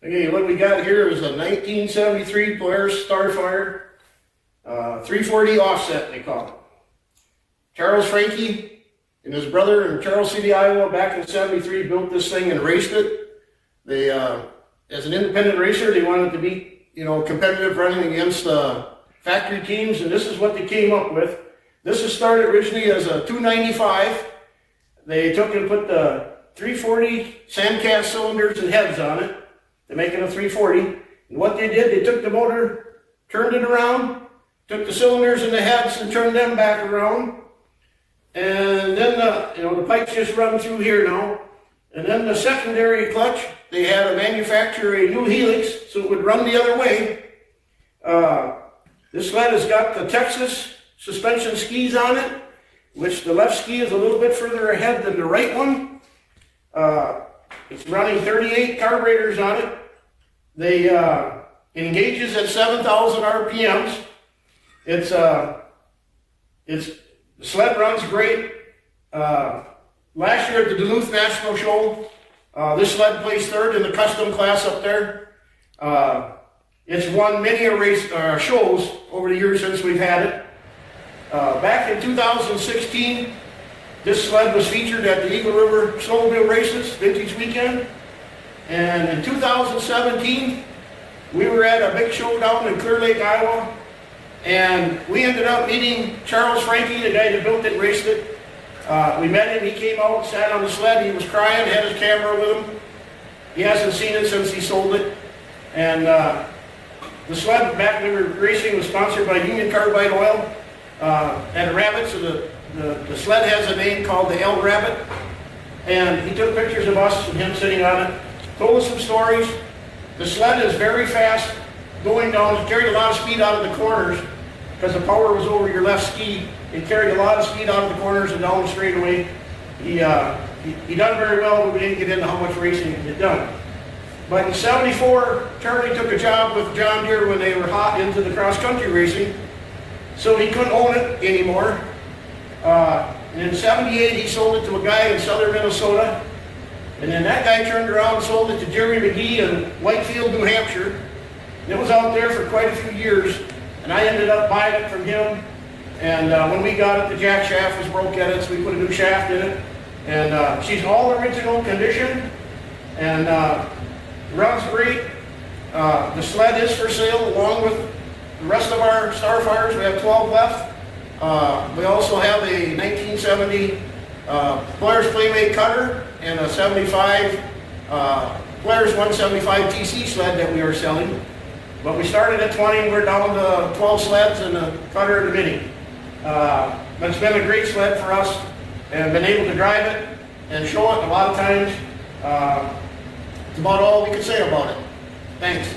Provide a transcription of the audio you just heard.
Okay, what we got here is a 1973 Polaris Starfire, 340 offset they call it. Charles Frankie and his brother in Charles City, Iowa, back in '73 built this thing and raced it. They, as an independent racer, they wanted to be, competitive running against factory teams, and this is what they came up with. This was started originally as a 295. They took and put the 340 sandcast cylinders and heads on it to make it a 340. And what they did, they took the motor, turned it around, took the cylinders and the heads and turned them back around. And then the pipes just run through here now. And then the secondary clutch, they had to manufacture a new helix so it would run the other way. This sled has got the Texas suspension skis on it, which the left ski is a little bit further ahead than the right one. It's running 38 carburetors on it. They engages at 7,000 RPMs. The sled runs great. Last year at the Duluth National Show, this sled placed third in the custom class up there. It's won many shows over the years since we've had it. Back in 2016, this sled was featured at the Eagle River Snowmobile races, Vintage Weekend. And in 2017, we were at a big show down in Clear Lake, Iowa. And we ended up meeting Charles Frankie, the guy that built it and raced it. We met him, he came out, sat on the sled, he was crying, had his camera with him. He hasn't seen it since he sold it. And the sled back when we were racing was sponsored by Union Carbide Oil at Rabbit, so the sled has a name called the El Rabbit. And he took pictures of us and him sitting on it, told us some stories. The sled is very fast going down, it carried a lot of speed out of the corners because the power was over your left ski. It carried a lot of speed out of the corners and down the straightaway. He done very well, but we didn't get into how much racing he had done. But in '74, Charlie took a job with John Deere when they were hot into the cross-country racing, so he couldn't own it anymore. And in '78, he sold it to a guy in southern Minnesota, and then that guy turned around and sold it to Jerry McGee in Whitefield, New Hampshire. And it was out there for quite a few years, and I ended up buying it from him. And when we got it, the jack shaft was broke at it, so we put a new shaft in it. And she's all original condition, and runs great. The sled is for sale along with the rest of our Starfires. We have 12 left. We also have a 1970 Polaris Playmate cutter and a 75 Polaris 175 TC sled that we are selling. But we started at 20 and we're down to 12 sleds and a cutter and a mini. But it's been a great sled for us and been able to drive it and show it a lot of times. It's about all we can say about it. Thanks.